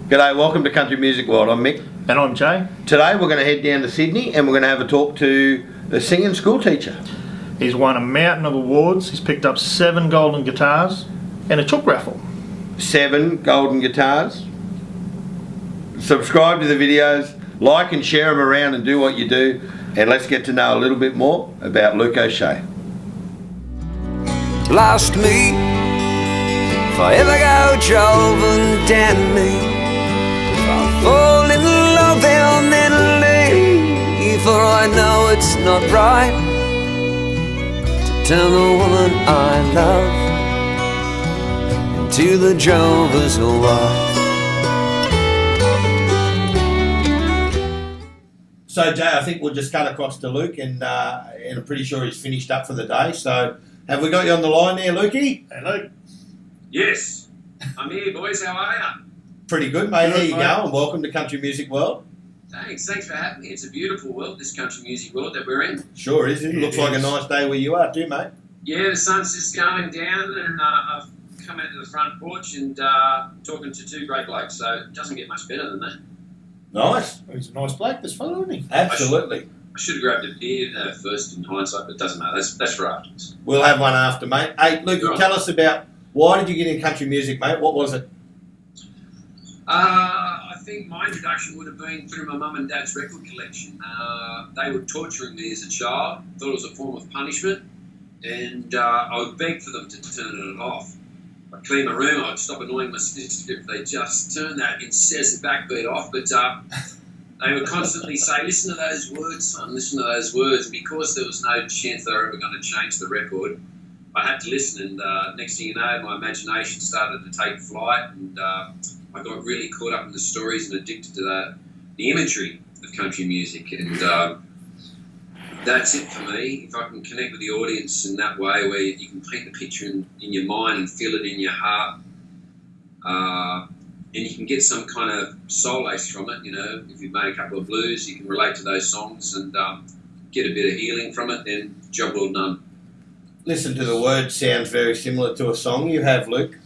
G'day, welcome to Country Music World. I'm Mick. And I'm Jay. Today we're going to head down to Sydney and we're going to have a talk to the singing school teacher. He's won a mountain of awards. He's picked up 7 golden guitars and a chook raffle. 7 golden guitars. Subscribe to the videos, like and share them around and do what you do. And let's get to know a little bit more about Luke O'Shea. Lost me, forever go driving down me. If I fall in love, they'll never leave. For I know it's not right to turn the woman I love into the drover's wife. So Jay, I think we'll just cut across to Luke and I'm pretty sure he's finished up for the day. So have we got you on the line there, Lukey? Hey, Luke. Yes, I'm here, boys. How are you? Pretty good, mate. There Good, you mate. go, and welcome to Country Music World. Thanks for having me. It's a beautiful world, this country music world that we're in. Sure is. It It looks like a is. nice day where you are too, mate. Yeah, the sun's just going down, and I've come out to the front porch and talking to 2 great blokes, so it doesn't get much better than that. Nice. He's a nice bloke, this fellow, isn't he? Absolutely. I should have grabbed a beer first in hindsight, but it doesn't matter. That's for afterwards. We'll have one after, mate. Hey, Luke, Right. tell us about why did you get in country music, mate? What was it? I think my introduction would have been through my mum and dad's record collection. They were torturing me as a child, thought it was a form of punishment, and I would beg for them to turn it off. I'd clean my room, I'd stop annoying my sister if they just turned that incessant backbeat off, but they would constantly say, listen to those words, son, listen to those words. And because there was no chance they were ever going to change the record, I had to listen, and next thing you know, my imagination started to take flight, and I got really caught up in the stories and addicted to the imagery of country music, and that's it for me. If I can connect with the audience in that way, where you can paint the picture in your mind and feel it in your heart, and you can get some kind of soul ace from it, you know, if you've made a couple of blues, you can relate to those songs and get a bit of healing from it, then job well done. Listen to the words, sounds very similar to a song you have, Luke.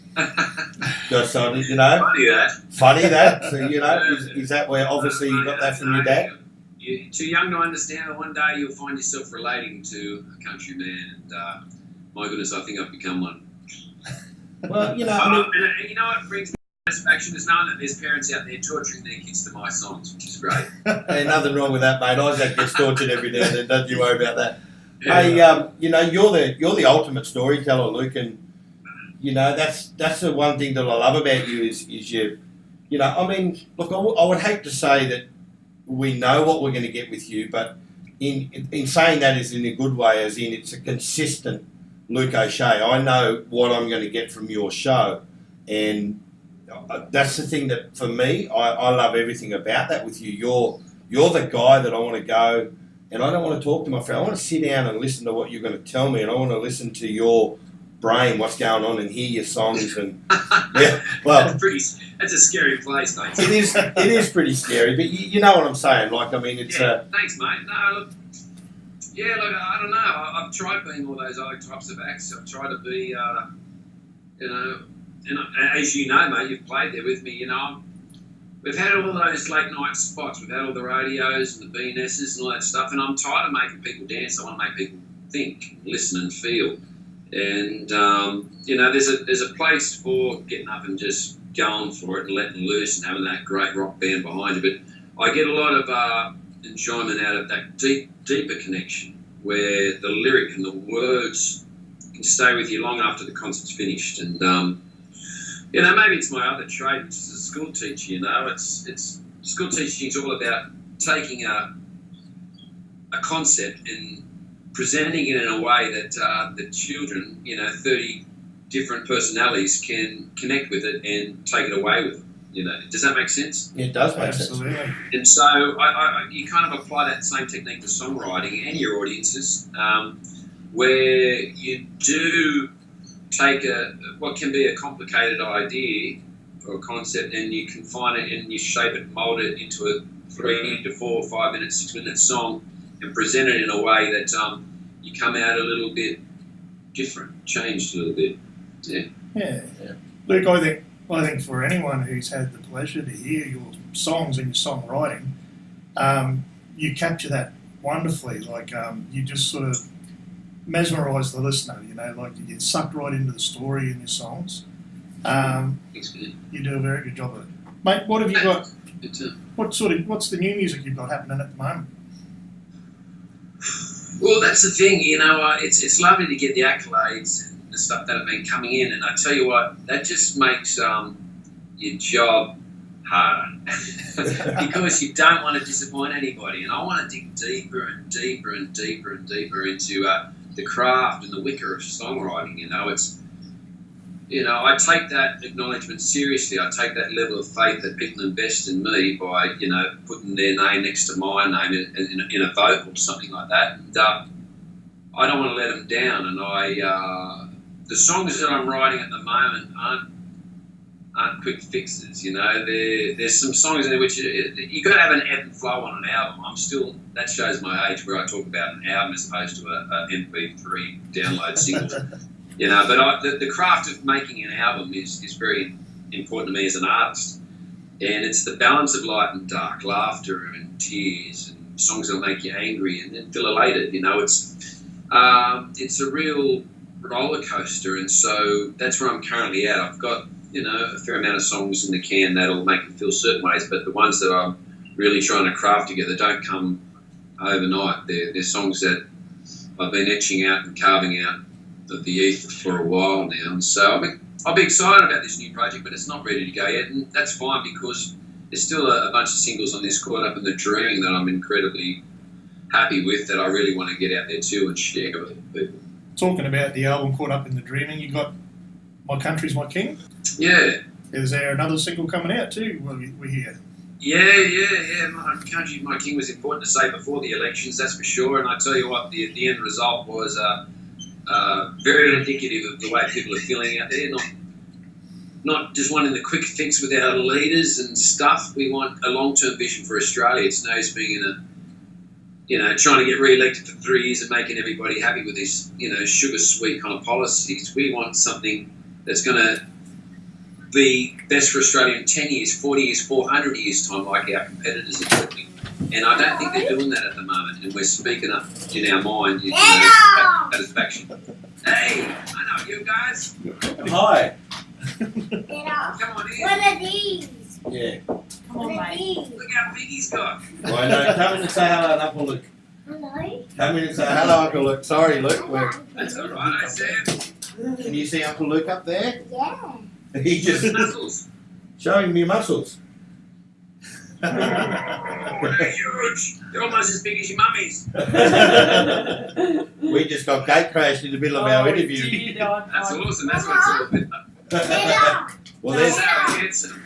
Just so, you know, Funny that. funny that. So, you know, is that where obviously you got that from your dad? You're too young to understand that one day you'll find yourself relating to a country man, and my goodness, I think I've become one. Well, you know, I mean, And you know what brings me satisfaction is knowing that there's parents out there torturing their kids to my songs, which is great. ain't nothing wrong with that, mate. Isaac gets tortured every now and then. Don't you worry about that. Yeah. Hey, you know, you're the ultimate storyteller, Luke, and you know that's the one thing that I love about you is you know, I mean, look, I would hate to say that we know what we're going to get with you, but in saying that is in a good way, as in it's a consistent Luke O'Shea. I know what I'm going to get from your show, and that's the thing that for me, I love everything about that with you. You're the guy that I want to go. And I don't want to talk to my friend. I want to sit down and listen to what you're going to tell me, and I want to listen to your brain, what's going on, and hear your songs. And yeah, well, That's a scary place, mate. it is pretty scary, but you know what I'm saying. Like, I mean, it's Thanks, mate. No, look, I don't know. I've tried being all those other types of acts. I've tried to be, you know, and as you know, mate, you've played there with me. You know, we've had all those late night spots. We've had all the radios and the BNSs and all that stuff. And I'm tired of making people dance. I want to make people think, listen, and feel. And you know, there's a place for getting up and just going for it and letting loose and having that great rock band behind you. But I get a lot of enjoyment out of that deeper connection where the lyric and the words can stay with you long after the concert's finished. And you know, maybe it's my other trade, which is a school teacher. You know, it's school teaching is all about taking a concept and presenting it in a way that the children, you know, 30 different personalities can connect with it and take it away with them. You know, does that make sense? it does make Absolutely. sense. And so you kind of apply that same technique to songwriting and your audiences, where you do take what can be a complicated idea or concept, and you confine it and you shape it, mold it into a 3 to 4, 5 minute, 6 minute song, and present it in a way that you come out a little bit different, changed a little bit. Yeah. Yeah. Luke, I think Well, I think for anyone who's had the pleasure to hear your songs and your songwriting, you capture that wonderfully. Like you just sort of mesmerise the listener. You know, like you get sucked right into the story in your songs. You do a very good job of it, mate. What have you got? What's the new music you've got happening at the moment? Well, that's the thing, you know. It's lovely to get the accolades and the stuff that have been coming in, and I tell you what, that just makes your job harder because you don't want to disappoint anybody, and I want to dig deeper and deeper and deeper and deeper into the craft and the wicker of songwriting. You know, I take that acknowledgement seriously. I take that level of faith that people invest in me by, putting their name next to my name in a vocal, something like that. And I don't want to let them down. And the songs that I'm writing at the moment aren't quick fixes. You know, there's some songs in there which you got to have an ebb and flow on an album. That shows my age, where I talk about an album as opposed to a MP3 download single. You know, but the craft of making an album is very important to me as an artist, and it's the balance of light and dark, laughter and tears, and songs that make you angry and then feel elated. You know, it's a real roller coaster, and so that's where I'm currently at. I've got a fair amount of songs in the can that'll make me feel certain ways, but the ones that I'm really trying to craft together don't come overnight. They're songs that I've been etching out and carving out of the ether for a while now, and so I'll be excited about this new project, but it's not ready to go yet, and that's fine because there's still a bunch of singles on this, Caught Up in the Dreaming, that I'm incredibly happy with, that I really want to get out there too and share with people. Talking about the album Caught Up in the Dreaming, you got My Country's My King? Yeah. Is there another single coming out too? We're here. Yeah. My Country, My King was important to say before the elections, that's for sure, and I tell you what, the end result was very indicative of the way people are feeling out there. Not just wanting the quick fix with our leaders and stuff. We want a long-term vision for Australia. It's no use being trying to get re-elected for 3 years and making everybody happy with this, sugar-sweet kind of policies. We want something that's going to be best for Australia in 10 years, 40 years, 400 years' time, like our competitors are doing. And I don't think they're doing that at the moment, and we're speaking up in our mind, satisfaction. Hey, I know you guys. Hi. Come on in. What are these? Yeah. Come on, mate. Look how big he's got. Well, no, come in and say hello to Uncle Luke. Hello. Come in and say hello, Uncle Luke. Sorry, Luke. That's all right, Sam. Can you see Uncle Luke up there? Yeah. He just Muscles. showing me muscles. They're huge. They're almost as big as your mummies. We just got gate crashed in the middle of our interview. That's awesome. That's what it's all about. Well, That's there's how he gets them.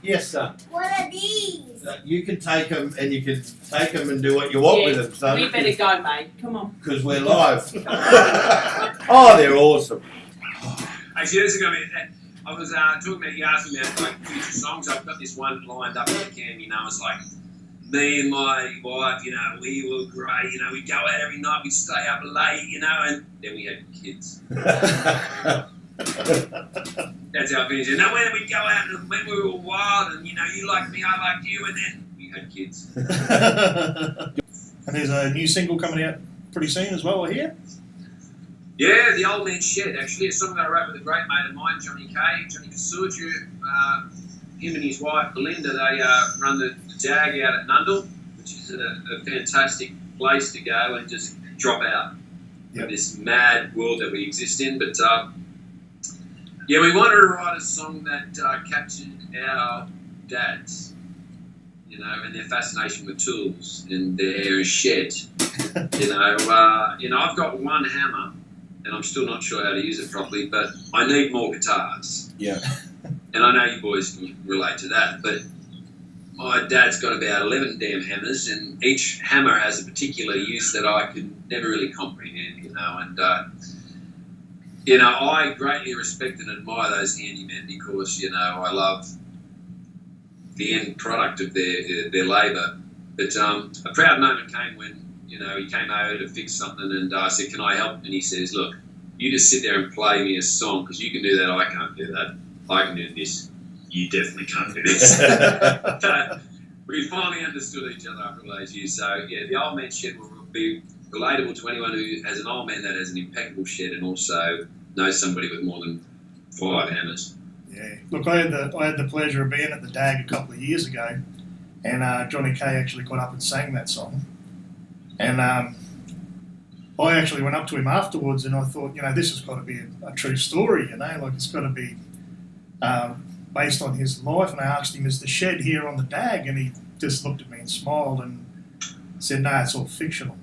yes, son. What are these? You can take them and you can take them and do what you want with them, son. We better go, mate. Come on. Because we're live. Oh, they're awesome. Actually, this is going to be. I was talking about, you asked me about like future songs. I've got this one lined up in the can, it's like me and my wife, we were great, we'd go out every night, we'd stay up late, and then we had kids. That's how I finished it. Now when we'd go out and when we were wild and, you liked me, I liked you, and then we had kids. And there's a new single coming out pretty soon as well, I hear. Yeah, The Old Man's Shed, actually, a song that I wrote with a great mate of mine, Johnny Kasuju. Him and his wife, Belinda, they run the Jag out at Nundle, which is a fantastic place to go and just drop out of this mad world that we exist in. But, we wanted to write a song that captured our dads, and their fascination with tools and their shed. I've got one hammer, and I'm still not sure how to use it properly, but I need more guitars. Yeah. And I know you boys can relate to that, but my dad's got about 11 damn hammers, and each hammer has a particular use that I could never really comprehend, and I greatly respect and admire those handymen because, I love the end product of their labour. But a proud moment came when, he came over to fix something, and I said, "Can I help?" And he says, "Look, you just sit there and play me a song because you can do that, I can't do that." I can do this. You definitely can't do this. But we finally understood each other after all those years. So, yeah, the old man shed will be relatable to anyone who has an old man that has an impeccable shed and also knows somebody with more than 5 hammers. Yeah. Look, I had the pleasure of being at the DAG a couple of years ago, and Johnny Kay actually got up and sang that song. And I actually went up to him afterwards, and I thought, this has got to be a true story, like it's got to be based on his life. And I asked him, is the shed here on the DAG? And he just looked at me and smiled and said, no, it's all fictional.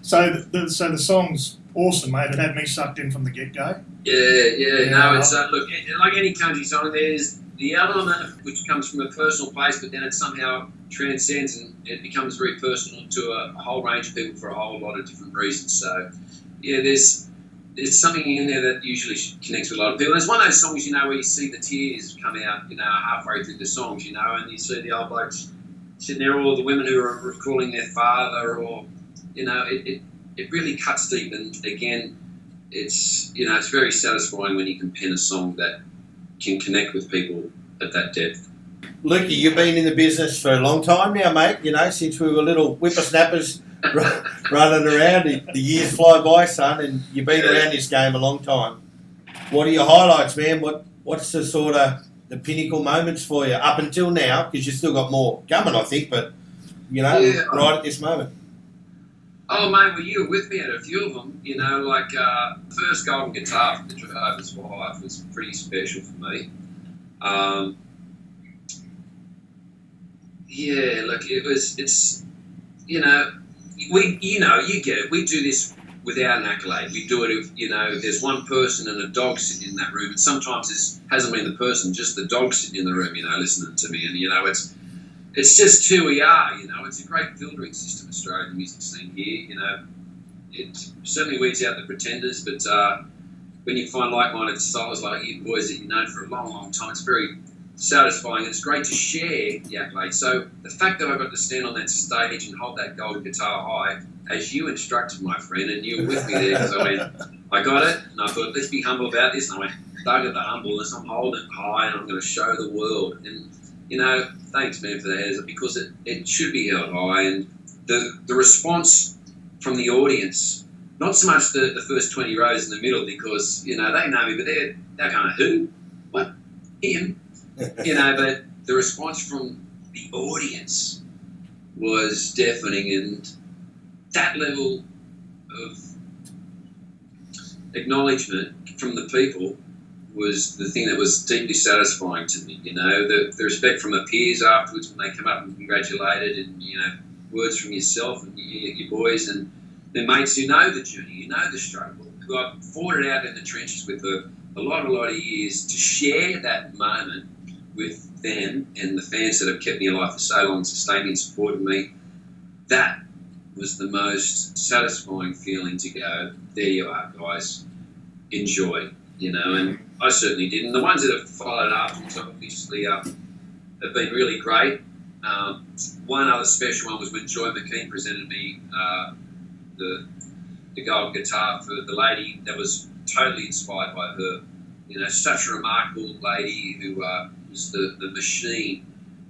So the song's awesome, mate. It had me sucked in from the get-go. Yeah. No, it's look, like any country song, there's the element which comes from a personal place, but then it somehow transcends and it becomes very personal to a whole range of people for a whole lot of different reasons. So, yeah, there's something in there that usually connects with a lot of people. And it's one of those songs, where you see the tears come out, halfway through the songs, and you see the old blokes sitting there, or the women who are recalling their father, or, it really cuts deep. And again, it's very satisfying when you can pen a song that can connect with people at that depth. Lukey, you've been in the business for a long time now, mate, since we were little whippersnappers running around. The years fly by, son, and you've been around this game a long time. What are your highlights, man? What's the sort of the pinnacle moments for you up until now? Because you've still got more coming, I think, but, right at this moment. Oh, mate, well, you were with me at a few of them, first golden guitar for the driver's wife was pretty special for me. Yeah, look, you get it. We do this without an accolade. We do it if, there's one person and a dog sitting in that room, and sometimes it hasn't been the person, just the dog sitting in the room, listening to me, and, it's just who we are, It's a great filtering system, Australian music scene here, It certainly weeds out the pretenders, but when you find like-minded styles like you boys that you've known for a long, long time, it's very satisfying. It's great to share the accolades. So the fact that I got to stand on that stage and hold that golden guitar high, as you instructed, my friend, and you were with me there, because I went, I got it, and I thought, let's be humble about this, and I went, Doug at the humbleness, I'm holding it high, and I'm going to show the world, and thanks, man, for that, because it should be held high. And the response from the audience, not so much the first 20 rows in the middle, because, they know me, but they're going, who? What? Him? But the response from the audience was deafening, and that level of acknowledgement from the people was the thing that was deeply satisfying to me. The respect from my peers afterwards when they come up and congratulated, and words from yourself and your boys and the mates who know the journey, the struggle, who I've fought it out in the trenches with a lot of years, to share that moment with them and the fans that have kept me alive for so long, sustained me and supported me. That was the most satisfying feeling, to go, there you are, guys, enjoy. And I certainly did. And the ones that have followed afterwards, obviously, have been really great. One other special one was when Joy McKean presented me the gold guitar for the lady that was totally inspired by her. Such a remarkable lady who was the machine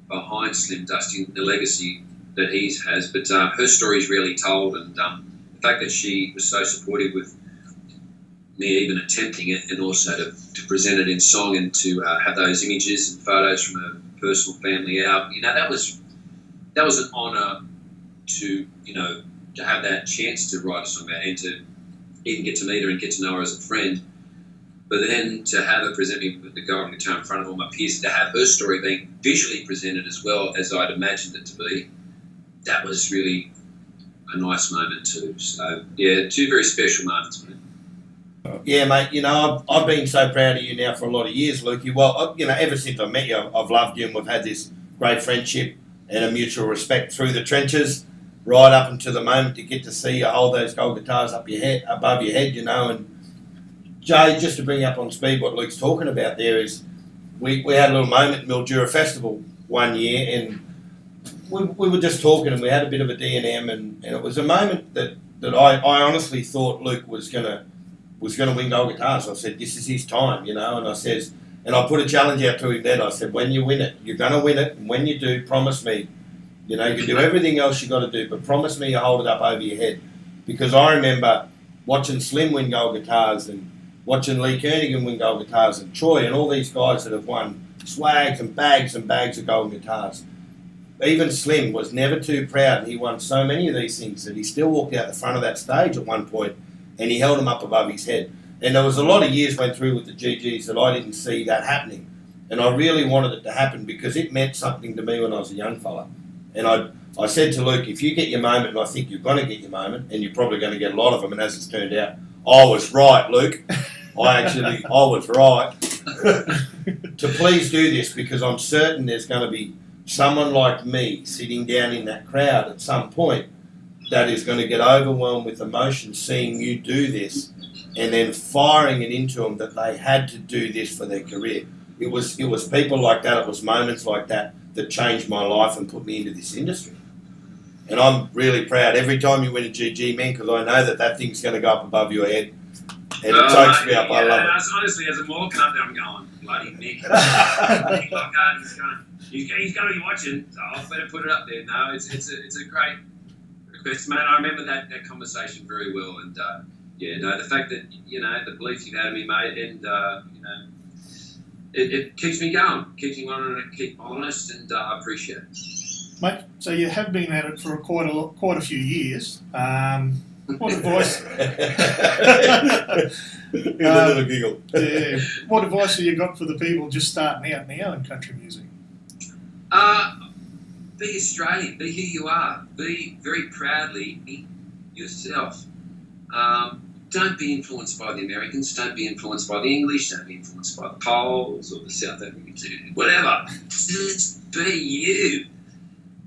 behind Slim Dusty and the legacy that he has. But her story is rarely told, and the fact that she was so supportive with me even attempting it, and also to present it in song, and to have those images and photos from a personal family album, that was an honour to have that chance to write a song about, and to even get to meet her and get to know her as a friend. But then to have her present me with the golden guitar in front of all my peers, to have her story being visually presented as well as I'd imagined it to be, that was really a nice moment too. So yeah, two very special moments, mate. Yeah, mate, I've been so proud of you now for a lot of years, Lukey. Well, ever since I met you, I've loved you, and we've had this great friendship and a mutual respect through the trenches, right up until the moment to get to see you hold those gold guitars above your head, and Jay, just to bring you up on speed what Luke's talking about there is, we had a little moment at Mildura Festival one year, and we were just talking, and we had a bit of a D&M, and it was a moment that I honestly thought Luke was gonna win gold guitars. I said, this is his time, and I says, And I put a challenge out to him then. I said, when you win it, you're going to win it. And when you do, promise me, you can do everything else you got to do, but promise me you hold it up over your head. Because I remember watching Slim win gold guitars and watching Lee Kernigan win gold guitars and Troy and all these guys that have won swags and bags of gold guitars. Even Slim was never too proud, and he won so many of these things that he still walked out the front of that stage at one point and he held them up above his head. And there was a lot of years went through with the GGs that I didn't see that happening. And I really wanted it to happen because it meant something to me when I was a young fella. And I said to Luke, if you get your moment, and I think you're going to get your moment, and you're probably going to get a lot of them, and as it's turned out, I was right, Luke. I was right. To please do this, because I'm certain there's going to be someone like me sitting down in that crowd at some point that is going to get overwhelmed with emotion seeing you do this and then firing it into them that they had to do this for their career. It was people like that, it was moments like that changed my life and put me into this industry. And I'm really proud every time you win a GG, man, because I know that thing's going to go up above your head. And it chokes me up. I love it. Honestly, as I'm walking up there, I'm going, bloody Mick. He's going to be watching, so I'll better put it up there. No, it's a great request, man. I remember that conversation very well. And, the fact that, the belief you've had in me, mate, and, it keeps me going, keeps me wanting to keep honest, and I appreciate it. Mate, so you have been at it for quite a few years. What advice? A little giggle. Yeah. What advice have you got for the people just starting out now in country music? Be Australian. Be who you are. Be very proudly yourself. Don't be influenced by the Americans. Don't be influenced by the English. Don't be influenced by the Poles or the South Africans. Whatever. Just be you.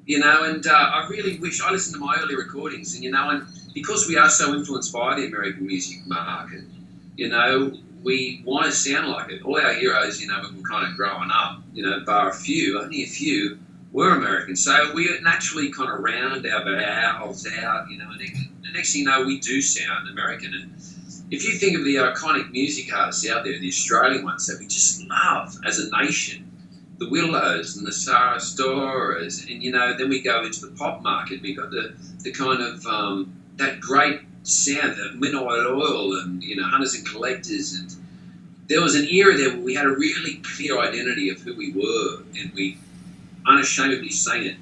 And I really wish I listened to my early recordings, and because we are so influenced by the American music market, we want to sound like it. All our heroes, when we were kind of growing up, bar only a few were American. So we naturally kind of round our vowels out, and the next thing you know, we do sound American. And if you think of the iconic music artists out there, the Australian ones that we just love as a nation, the Willows and the Sarah Storas, and then we go into the pop market. We got the kind of that great sound, the Midnight Oil, and Hunters and Collectors, and there was an era there where we had a really clear identity of who we were, and we unashamedly sang it,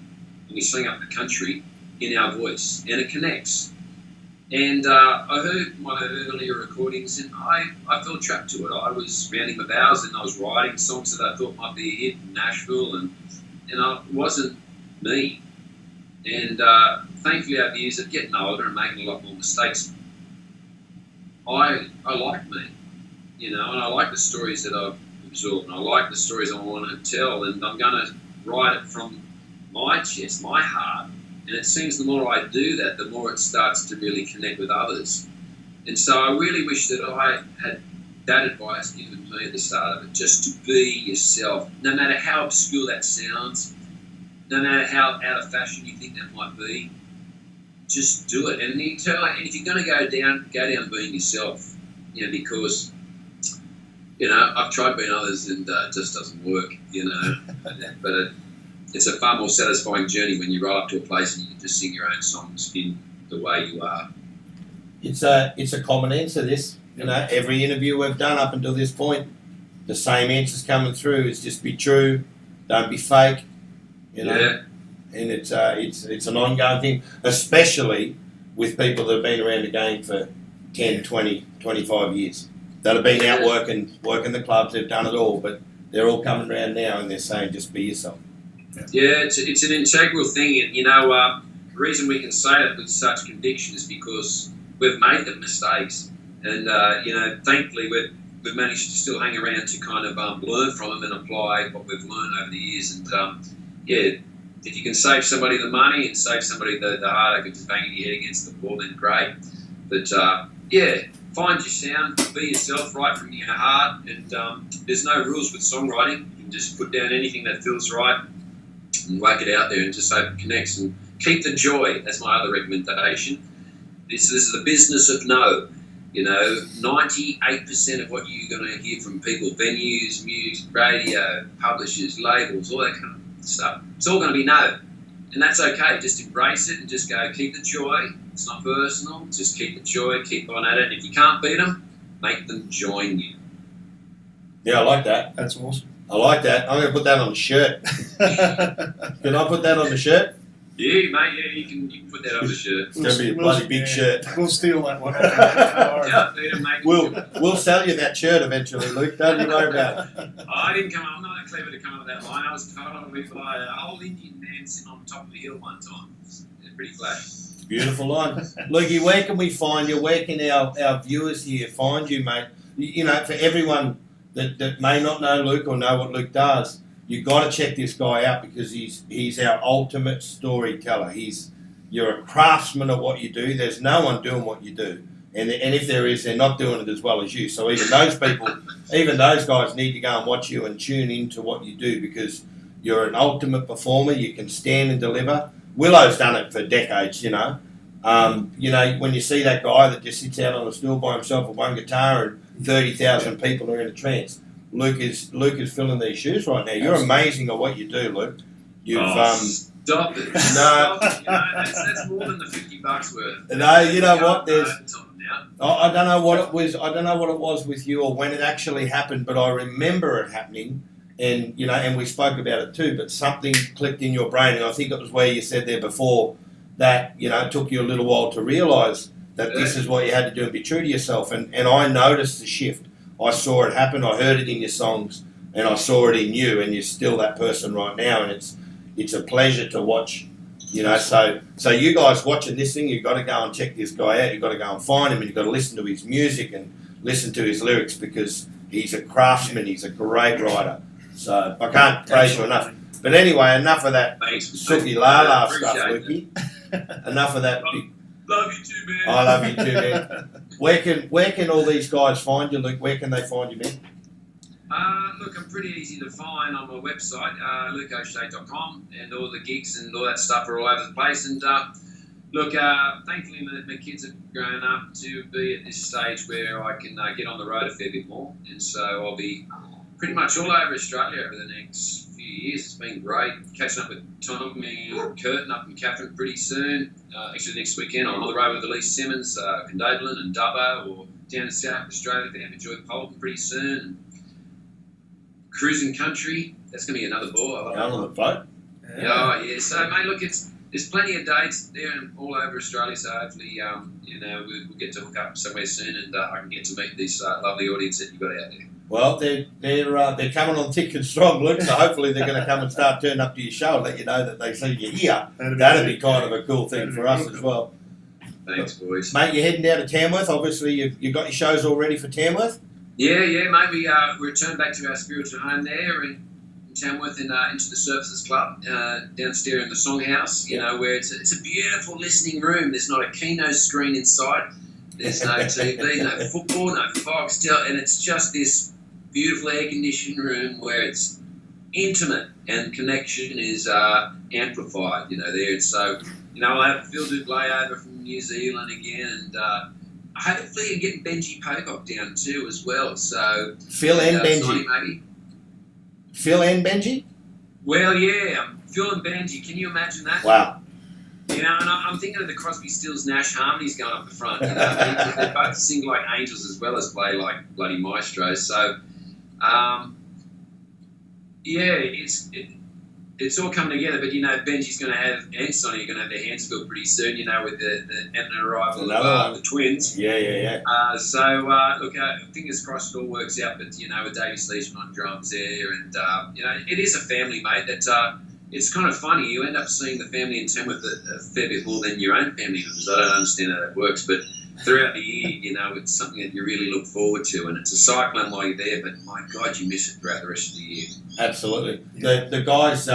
and we sang up the country in our voice, and it connects. And I heard my earlier recordings, and I felt trapped to it. I was rounding my vowels, and I was writing songs that I thought might be a hit in Nashville, and it wasn't me. And thankfully, over the years of getting older and making a lot more mistakes, I like me, and I like the stories that I've absorbed, and I like the stories I want to tell, and I'm going to write it from my chest, my heart. And it seems the more I do that, the more it starts to really connect with others. And so I really wish that I had that advice given to me at the start of it, just to be yourself, no matter how obscure that sounds, no matter how out of fashion you think that might be, just do it. And if you're going to go down being yourself, because, I've tried being others and it just doesn't work, but it's a far more satisfying journey when you roll up to a place and you can just sing your own songs in the way you are. It's a common answer, this. Every interview we've done up until this point, the same answers coming through is just be true, don't be fake, Yeah. And it's an ongoing thing, especially with people that have been around the game for 10, 20, 25 years, that have been out working the clubs, they've done it all, but they're all coming around now and they're saying just be yourself. Yeah, it's an integral thing, and the reason we can say it with such conviction is because we've made the mistakes, and thankfully we've managed to still hang around to kind of learn from them and apply what we've learned over the years. And if you can save somebody the money and save somebody the heartache of just banging your head against the wall, then great. But find your sound, be yourself, write from your heart, and there's no rules with songwriting. You can just put down anything that feels right and whack it out there and just hope it connects. And keep the joy. That's my other recommendation. This is the business of no. You know, 98% of what you're going to hear from people, venues, music, radio, publishers, labels, all that kind of stuff, it's all going to be no. And that's okay. Just embrace it and just go, keep the joy. It's not personal. Just keep the joy, keep on at it. And if you can't beat them, make them join you. Yeah, I like that. That's awesome. I like that. I'm going to put that on the shirt. Can I put that on the shirt? Yeah, mate. Yeah, you can put that on the shirt. It's going to be a bloody big shirt. We'll steal that one. Off. Can't beat them, mate. We'll sell you that shirt eventually, Luke. Don't you worry about it. I didn't come up. I'm not that clever to come up with that line. I was told with by an old Indian man sitting on top of a hill one time. It's pretty flash. Beautiful line. Lukey, where can we find you? Where can our viewers here find you, mate? You know, for everyone that may not know Luke or know what Luke does, you've got to check this guy out because he's our ultimate storyteller. You're a craftsman of what you do. There's no one doing what you do. And if there is, they're not doing it as well as you. So even those people, even those guys need to go and watch you and tune into what you do because you're an ultimate performer. You can stand and deliver. Willow's done it for decades, you know. You know, when you see that guy that just sits out on a stool by himself with one guitar and 30,000 people are in a trance, Luke is filling these shoes right now. You're amazing at what you do, Luke. Stop it. No. Stop it. You know, that's more than the $50 worth. No, you know what? There's. Now. I don't know what it was. I don't know what it was with you or when it actually happened, but I remember it happening, and you know, and we spoke about it too. But something clicked in your brain, and I think it was where you said there before that you know it took you a little while to realise that this is what you had to do and be true to yourself. And I noticed the shift. I saw it happen. I heard it in your songs, and I saw it in you, and you're still that person right now. And it's a pleasure to watch. You know, so you guys watching this thing, you've got to go and check this guy out. You've got to go and find him, and you've got to listen to his music and listen to his lyrics because he's a craftsman. He's a great writer. So I can't praise you enough. But anyway, enough of that sookie la la stuff, Lukey. Enough of that. Love you too, man. I love you too, man. Where can all these guys find you, Luke? Where can they find you, man? Look, I'm pretty easy to find on my website, lukeoshay.com, and all the gigs and all that stuff are all over the place. And look, thankfully my kids have grown up to be at this stage where I can get on the road a fair bit more, and so I'll be pretty much all over Australia over the next few years. It's been great catching up with Tommy and Curtin up in Catherine pretty soon. Actually, next weekend I'm on the road with Elise Simmons, Condobolin and Dubbo, or down in South Australia for Joy Polton pretty soon. And cruising country, that's going to be another bore. Down on the boat. Yeah. So, mate, look, there's plenty of dates there and all over Australia. So hopefully, you know, we'll get to hook up somewhere soon, and I can get to meet this lovely audience that you've got out there. Well, they're coming on thick and strong, Luke. So hopefully they're going to come and start turning up to your show and let you know that they see you here. That'd be kind of a cool thing for us as well. Thanks, boys. Mate, you're heading down to Tamworth. Obviously, you've got your shows all ready for Tamworth. Yeah, mate. We returned back to our spiritual home there in Tamworth and into the Services Club downstairs in the Songhouse. You know, where it's a beautiful listening room. There's not a Keno screen inside. There's no TV, no football, no Foxtel, and it's just this beautiful air-conditioned room where it's intimate and connection is amplified. You know, there. And so, you know, I'll have Phil Dublay over from New Zealand again, and hopefully I'm getting Benji Pocock down too as well. So Phil and Benji. Sonny, maybe. Phil and Benji? Well, yeah, Phil and Benji. Can you imagine that? Wow. You know, and I'm thinking of the Crosby, Stills, Nash harmonies going up the front. You know, they both sing like angels as well as play like bloody maestros. So, yeah, it's all coming together. But you know, Benji's going to have and Sonny are going to have their hands filled pretty soon. You know, with the arrival of the twins. Yeah. Look, fingers crossed it all works out. But you know, with Davey Sleesman on drums there, and you know, it is a family, mate. That it's kind of funny. You end up seeing the family in Tamworth a fair bit more than your own family members. I don't understand how that works, but throughout the year, you know, it's something that you really look forward to, and it's a cyclone while you're there. But my God, you miss it throughout the rest of the year. Absolutely. The guys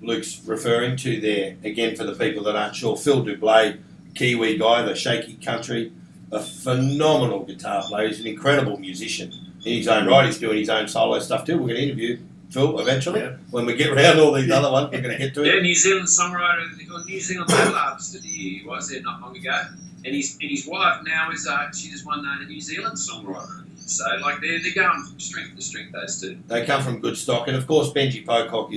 Luke's referring to there, again, for the people that aren't sure, Phil Dublay, Kiwi guy, the Shaky Country, a phenomenal guitar player. He's an incredible musician in his own right. He's doing his own solo stuff too. We're going to interview Phil eventually. Yeah. When we get around all these other ones, we're going to get to it. Yeah, New Zealand songwriter, or New Zealand Battle Artist of the Year. He was there not long ago. and his wife now is she just won the New Zealand songwriter. So like they're going from strength to strength, those two. They come from good stock, and of course Benji Pocock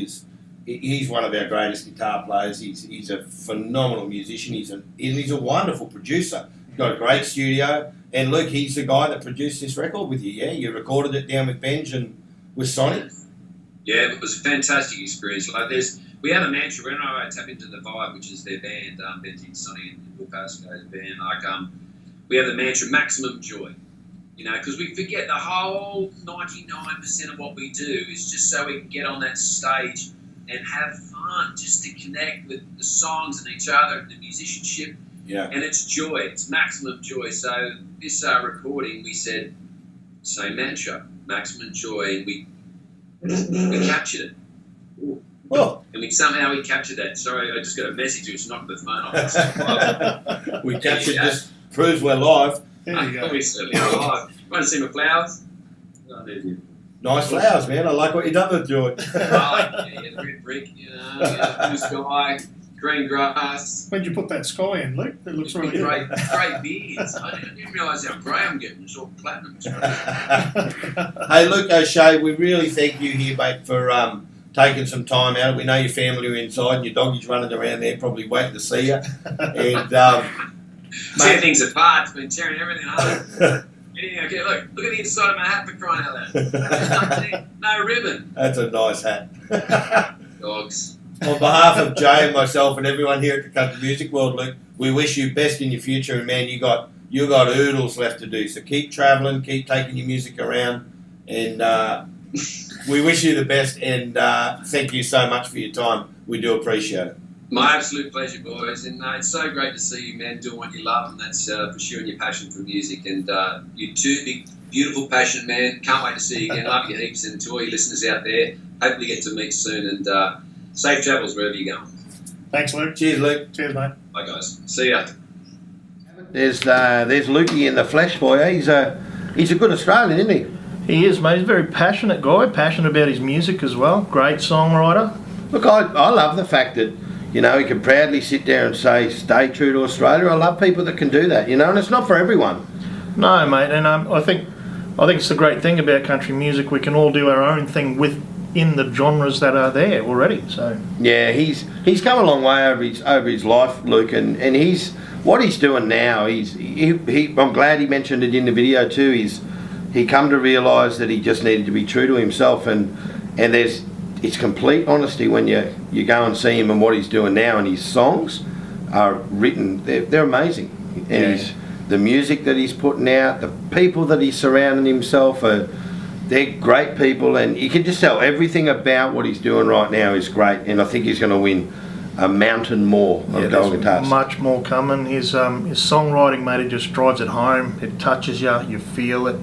he's one of our greatest guitar players. He's a phenomenal musician. He's a wonderful producer. He's got a great studio. And Luke, he's the guy that produced this record with you. Yeah, you recorded it down with Benj and with Sonic. Yeah, it was a fantastic experience. Like we have a mantra whenever I tap into the vibe, which is their band, Benji and Sonny and Will Pascoe's band. Like we have the mantra maximum joy. You know, because we forget the whole 99% of what we do is just so we can get on that stage and have fun, just to connect with the songs and each other and the musicianship. Yeah. And it's joy, it's maximum joy. So this recording, we said, same mantra, maximum joy, and we captured it. Oh. And we captured that. Sorry, I just got a message which knocked the phone off. We captured just proves we're live. There you go. We certainly are live. Want to see my flowers? Oh, there's you. Nice flowers, man. I like what you've done with George. The red brick, blue sky, green grass. When'd you put that sky in, Luke? It looks really Great, good. great beards. I didn't realise how grey I'm getting. It's all platinum. Hey, Luke O'Shea, we really thank you here, mate, for taking some time out. We know your family are inside and your doggy's running around there, probably waiting to see you. And Tear things apart. It's been tearing everything apart. Okay, look at the inside of my hat for crying out loud. No ribbon. That's a nice hat. Dogs. On behalf of Jay and myself and everyone here at the Country Music World, Luke, we wish you best in your future. And man, you got oodles left to do. So keep travelling, keep taking your music around, and we wish you the best. And thank you so much for your time. We do appreciate it. My absolute pleasure, boys, and it's so great to see you, man, doing what you love, and that's pursuing your passion for music. And you two big, beautiful, passionate man. Can't wait to see you again. Love you heaps, and to all your listeners out there, hopefully get to meet soon. And safe travels wherever you're going. Thanks, Luke. Cheers, Luke. Cheers, mate. Bye, guys. See ya. There's Lukey in the flesh for you. He's a good Australian, isn't he? He is, mate. He's a very passionate guy, passionate about his music as well. Great songwriter. Look, I love the fact that, you know, he can proudly sit there and say, stay true to Australia. I love people that can do that, you know, and it's not for everyone. No, mate, and I think it's the great thing about country music. We can all do our own thing within the genres that are there already. So yeah, he's come a long way over his life, Luke, and what he's doing now. I'm glad he mentioned it in the video too. He come to realise that he just needed to be true to himself, and it's complete honesty when you go and see him and what he's doing now, and his songs are written, they're amazing. And the music that he's putting out, the people that he's surrounding himself they're great people, and you can just tell everything about what he's doing right now is great, and I think he's going to win a mountain more of gold guitars. Much more coming. His songwriting, mate, it just drives it home. It touches you, you feel it.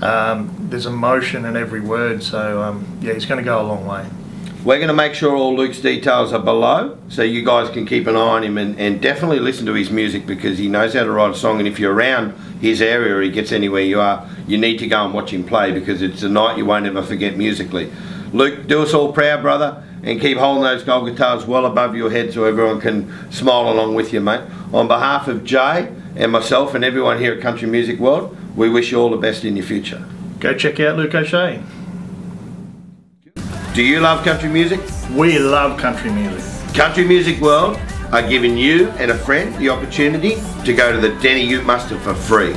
There's emotion in every word, so he's going to go a long way. We're going to make sure all Luke's details are below, so you guys can keep an eye on him and definitely listen to his music, because he knows how to write a song, and if you're around his area or he gets anywhere you are, you need to go and watch him play, because it's a night you won't ever forget musically. Luke, do us all proud, brother, and keep holding those gold guitars well above your head so everyone can smile along with you, mate. On behalf of Jay and myself and everyone here at Country Music World, we wish you all the best in your future. Go check out Luke O'Shea. Do you love country music? We love country music. Country Music World are giving you and a friend the opportunity to go to the Denny Ute Muster for free.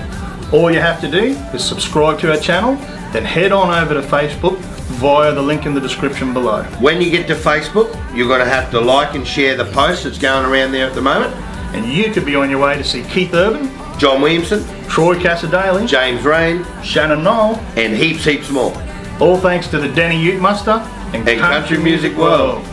All you have to do is subscribe to our channel, then head on over to Facebook via the link in the description below. When you get to Facebook, you're going to have to like and share the post that's going around there at the moment. And you could be on your way to see Keith Urban, John Williamson, Troy Casadale, James Rain, Shannon Knoll, and heaps more. all thanks to the Denny Ute Muster and Country Music World.